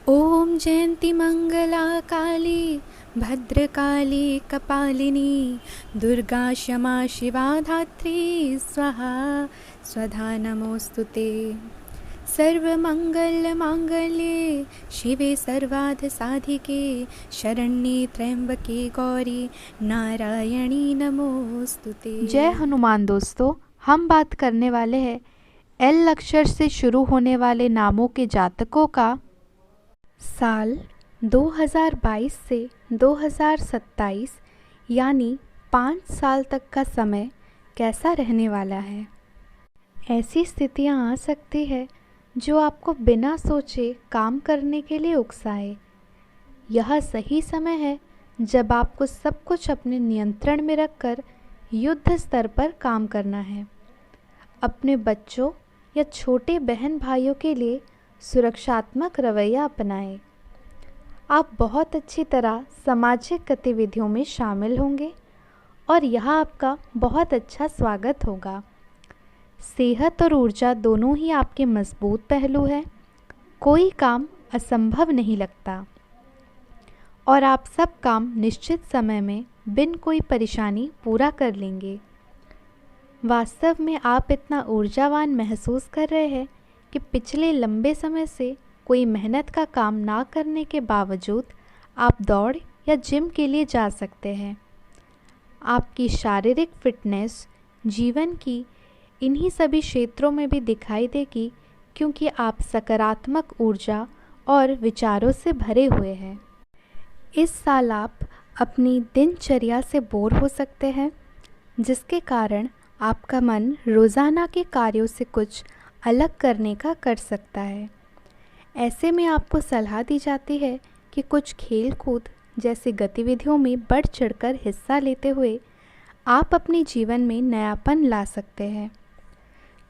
ॐ जयन्ती मङ्गला काली भद्रकाली कपालिनी दुर्गा क्षमा शिवा धात्री स्वाहा स्वधा नमोऽस्तु ते। सर्वमङ्गलमाङ्गल्ये शिवे सर्वार्थसाधिके शरण्ये त्र्यंबके गौरी नारायणी नमोऽस्तु ते। जय हनुमान। दोस्तों, हम बात करने वाले हैं एल अक्षर से शुरू होने वाले नामों के जातकों का साल 2022 से 2027 यानी 5 साल तक का समय कैसा रहने वाला है। ऐसी स्थितियां आ सकती है जो आपको बिना सोचे काम करने के लिए उकसाए। यह सही समय है जब आपको सब कुछ अपने नियंत्रण में रखकर युद्ध स्तर पर काम करना है। अपने बच्चों या छोटे बहन भाइयों के लिए सुरक्षात्मक रवैया अपनाएं। आप बहुत अच्छी तरह सामाजिक गतिविधियों में शामिल होंगे और यह आपका बहुत अच्छा स्वागत होगा। सेहत और ऊर्जा दोनों ही आपके मजबूत पहलू हैं। कोई काम असंभव नहीं लगता और आप सब काम निश्चित समय में बिन कोई परेशानी पूरा कर लेंगे। वास्तव में आप इतना ऊर्जावान महसूस कर रहे हैं कि पिछले लंबे समय से कोई मेहनत का काम ना करने के बावजूद आप दौड़ या जिम के लिए जा सकते हैं। आपकी शारीरिक फिटनेस जीवन की इन्हीं सभी क्षेत्रों में भी दिखाई देगी, क्योंकि आप सकारात्मक ऊर्जा और विचारों से भरे हुए हैं। इस साल आप अपनी दिनचर्या से बोर हो सकते हैं, जिसके कारण आपका मन रोज़ाना के कार्यों से कुछ अलग करने का कर सकता है। ऐसे में आपको सलाह दी जाती है कि कुछ खेल कूद जैसी गतिविधियों में बढ़ चढ़कर हिस्सा लेते हुए आप अपने जीवन में नयापन ला सकते हैं,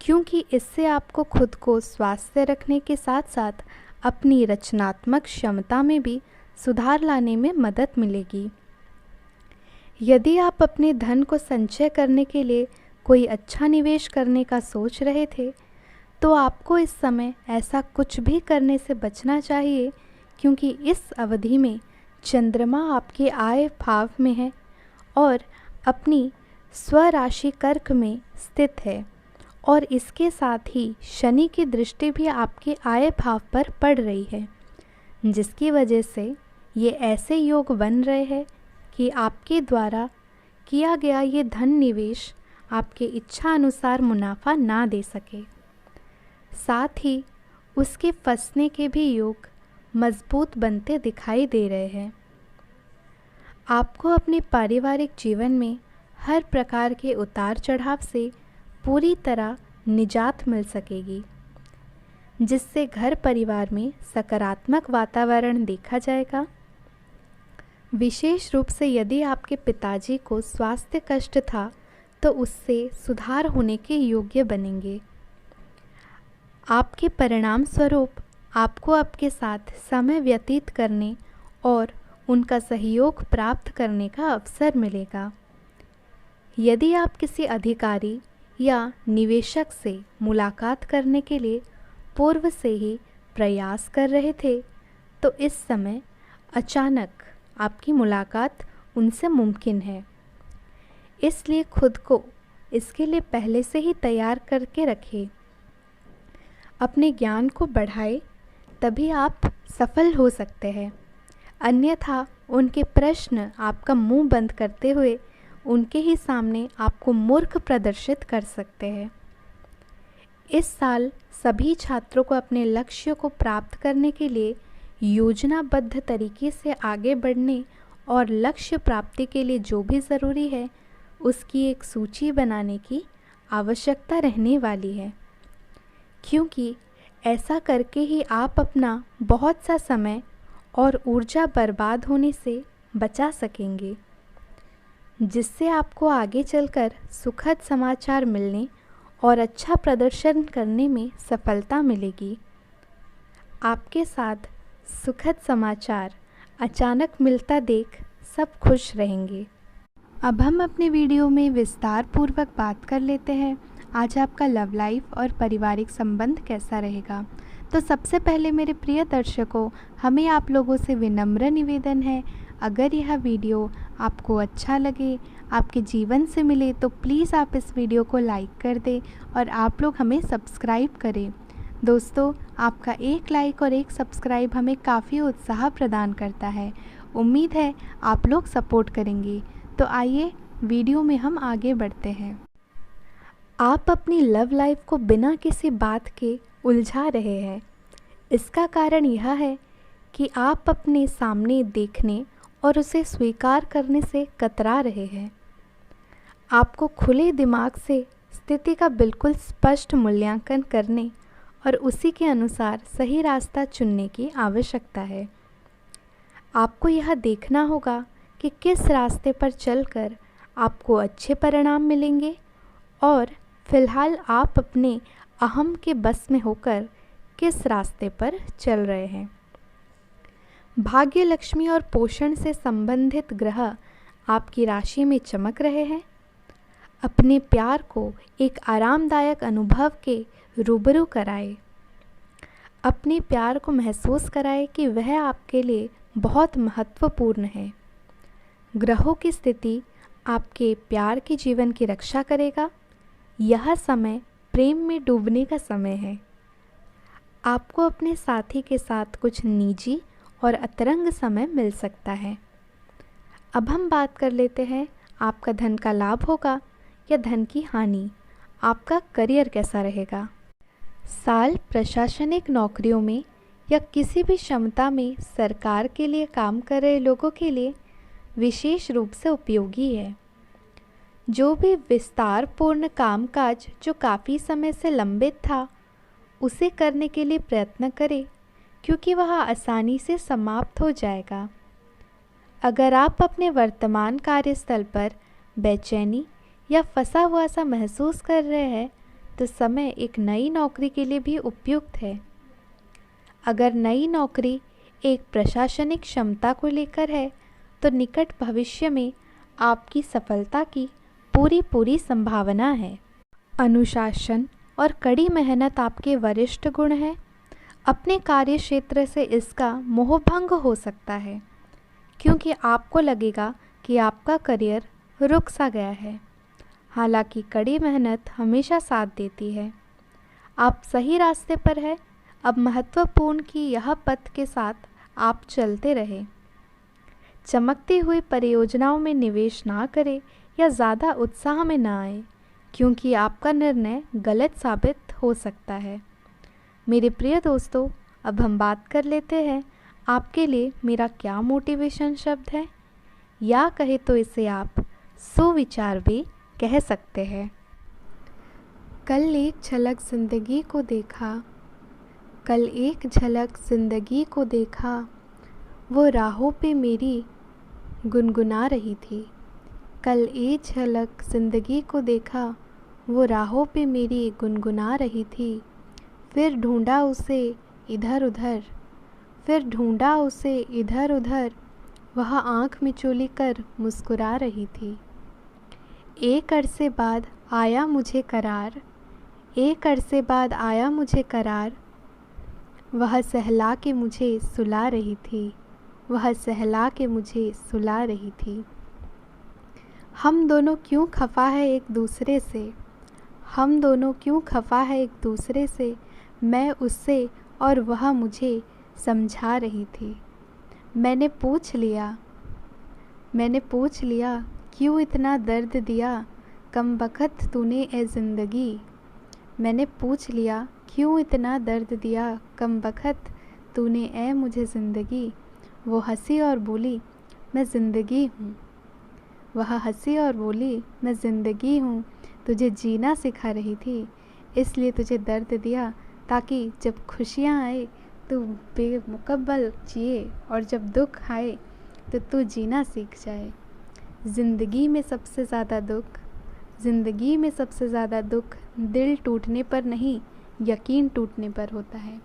क्योंकि इससे आपको खुद को स्वस्थ रखने के साथ साथ अपनी रचनात्मक क्षमता में भी सुधार लाने में मदद मिलेगी। यदि आप अपने धन को संचय करने के लिए कोई अच्छा निवेश करने का सोच रहे थे, तो आपको इस समय ऐसा कुछ भी करने से बचना चाहिए, क्योंकि इस अवधि में चंद्रमा आपके आय भाव में है और अपनी स्वराशि कर्क में स्थित है, और इसके साथ ही शनि की दृष्टि भी आपके आय भाव पर पड़ रही है, जिसकी वजह से ये ऐसे योग बन रहे हैं कि आपके द्वारा किया गया ये धन निवेश आपके इच्छा अनुसार मुनाफा ना दे सके। साथ ही उसके फंसने के भी योग मजबूत बनते दिखाई दे रहे हैं। आपको अपने पारिवारिक जीवन में हर प्रकार के उतार चढ़ाव से पूरी तरह निजात मिल सकेगी, जिससे घर परिवार में सकारात्मक वातावरण देखा जाएगा। विशेष रूप से यदि आपके पिताजी को स्वास्थ्य कष्ट था, तो उससे सुधार होने के योग्य बनेंगे। आपके परिणाम स्वरूप आपको आपके साथ समय व्यतीत करने और उनका सहयोग प्राप्त करने का अवसर मिलेगा। यदि आप किसी अधिकारी या निवेशक से मुलाकात करने के लिए पूर्व से ही प्रयास कर रहे थे, तो इस समय अचानक आपकी मुलाकात उनसे मुमकिन है। इसलिए खुद को इसके लिए पहले से ही तैयार करके रखें। अपने ज्ञान को बढ़ाएं, तभी आप सफल हो सकते हैं। अन्यथा उनके प्रश्न आपका मुंह बंद करते हुए उनके ही सामने आपको मूर्ख प्रदर्शित कर सकते हैं। इस साल सभी छात्रों को अपने लक्ष्यों को प्राप्त करने के लिए योजनाबद्ध तरीके से आगे बढ़ने और लक्ष्य प्राप्ति के लिए जो भी ज़रूरी है उसकी एक सूची बनाने की आवश्यकता रहने वाली है, क्योंकि ऐसा करके ही आप अपना बहुत सा समय और ऊर्जा बर्बाद होने से बचा सकेंगे, जिससे आपको आगे चलकर सुखद समाचार मिलने और अच्छा प्रदर्शन करने में सफलता मिलेगी। आपके साथ सुखद समाचार अचानक मिलता देख सब खुश रहेंगे। अब हम अपने वीडियो में विस्तार पूर्वक बात कर लेते हैं आज आपका लव लाइफ और पारिवारिक संबंध कैसा रहेगा। तो सबसे पहले मेरे प्रिय दर्शकों, हमें आप लोगों से विनम्र निवेदन है, अगर यह वीडियो आपको अच्छा लगे, आपके जीवन से मिले, तो प्लीज़ आप इस वीडियो को लाइक कर दें और आप लोग हमें सब्सक्राइब करें। दोस्तों, आपका एक लाइक और एक सब्सक्राइब हमें काफ़ी उत्साह प्रदान करता है। उम्मीद है आप लोग सपोर्ट करेंगे। तो आइए वीडियो में हम आगे बढ़ते हैं। आप अपनी लव लाइफ को बिना किसी बात के उलझा रहे हैं। इसका कारण यह है कि आप अपने सामने देखने और उसे स्वीकार करने से कतरा रहे हैं। आपको खुले दिमाग से स्थिति का बिल्कुल स्पष्ट मूल्यांकन करने और उसी के अनुसार सही रास्ता चुनने की आवश्यकता है। आपको यह देखना होगा कि किस रास्ते पर चलकर आपको अच्छे परिणाम मिलेंगे और फिलहाल आप अपने अहम के बस में होकर किस रास्ते पर चल रहे हैं। भाग्य, लक्ष्मी और पोषण से संबंधित ग्रह आपकी राशि में चमक रहे हैं। अपने प्यार को एक आरामदायक अनुभव के रूबरू कराए। अपने प्यार को महसूस कराए कि वह आपके लिए बहुत महत्वपूर्ण है। ग्रहों की स्थिति आपके प्यार के जीवन की रक्षा करेगा। यह समय प्रेम में डूबने का समय है। आपको अपने साथी के साथ कुछ निजी और अतरंग समय मिल सकता है। अब हम बात कर लेते हैं, आपका धन का लाभ होगा या धन की हानि। आपका करियर कैसा रहेगा। साल प्रशासनिक नौकरियों में या किसी भी क्षमता में सरकार के लिए काम कर रहे लोगों के लिए विशेष रूप से उपयोगी है। जो भी विस्तारपूर्ण कामकाज जो काफ़ी समय से लंबित था, उसे करने के लिए प्रयत्न करें, क्योंकि वह आसानी से समाप्त हो जाएगा। अगर आप अपने वर्तमान कार्यस्थल पर बेचैनी या फंसा हुआ सा महसूस कर रहे हैं, तो समय एक नई नौकरी के लिए भी उपयुक्त है। अगर नई नौकरी एक प्रशासनिक क्षमता को लेकर है, तो निकट भविष्य में आपकी सफलता की पूरी संभावना है। अनुशासन और कड़ी मेहनत आपके वरिष्ठ गुण हैं। अपने कार्य क्षेत्र से इसका मोहभंग हो सकता है, क्योंकि आपको लगेगा कि आपका करियर रुक सा गया है। हालांकि कड़ी मेहनत हमेशा साथ देती है। आप सही रास्ते पर हैं। अब महत्वपूर्ण कि यह पथ के साथ आप चलते रहें। चमकती हुई परियोजनाओं में निवेश ना करें या ज़्यादा उत्साह में ना आए, क्योंकि आपका निर्णय गलत साबित हो सकता है। मेरे प्रिय दोस्तों, अब हम बात कर लेते हैं आपके लिए मेरा क्या मोटिवेशन शब्द है, या कहे तो इसे आप सुविचार भी कह सकते हैं। कल एक झलक ज़िंदगी को देखा, कल एक झलक ज़िंदगी को देखा, वो राहों पे मेरी गुनगुना रही थी। कल एक झलक ज़िंदगी को देखा, वो राहों पे मेरी गुनगुना रही थी। फिर ढूंढा उसे इधर उधर, फिर ढूंढा उसे इधर उधर, वह आँख मिचोली कर मुस्कुरा रही थी। एक अरसे बाद आया मुझे करार, एक अरसे बाद आया मुझे करार, वह सहला के मुझे सुला रही थी, वह सहला के मुझे सुला रही थी। हम दोनों क्यों खफा है एक दूसरे से, हम दोनों क्यों खफा है एक दूसरे से, मैं उससे और वह मुझे समझा रही थी। मैंने पूछ लिया क्यों इतना दर्द दिया, कमबख्त तूने ए ज़िंदगी। मैंने पूछ लिया क्यों इतना दर्द दिया, कमबख्त तूने ए मुझे ज़िंदगी। वो हंसी और बोली मैं ज़िंदगी हूँ, वह हंसी और बोली मैं ज़िंदगी हूँ। तुझे जीना सिखा रही थी, इसलिए तुझे दर्द दिया, ताकि जब खुशियाँ आए तो बेमुकम्मल जिए और जब दुख आए तो तू जीना सीख जाए। ज़िंदगी में सबसे ज़्यादा दुख दिल टूटने पर नहीं, यकीन टूटने पर होता है।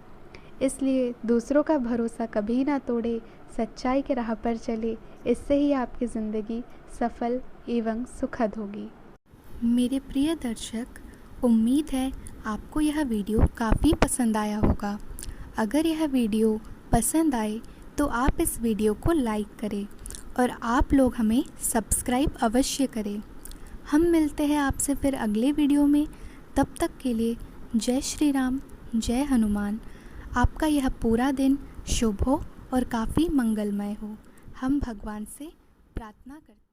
इसलिए दूसरों का भरोसा कभी ना तोड़े, सच्चाई के राह पर चले, इससे ही आपकी ज़िंदगी सफल एवं सुखद होगी। मेरे प्रिय दर्शक, उम्मीद है आपको यह वीडियो काफ़ी पसंद आया होगा। अगर यह वीडियो पसंद आए तो आप इस वीडियो को लाइक करें और आप लोग हमें सब्सक्राइब अवश्य करें। हम मिलते हैं आपसे फिर अगले वीडियो में। तब तक के लिए जय श्री राम, जय हनुमान। आपका यह पूरा दिन शुभ हो और काफ़ी मंगलमय हो। हम भगवान से प्रार्थना करते हैं।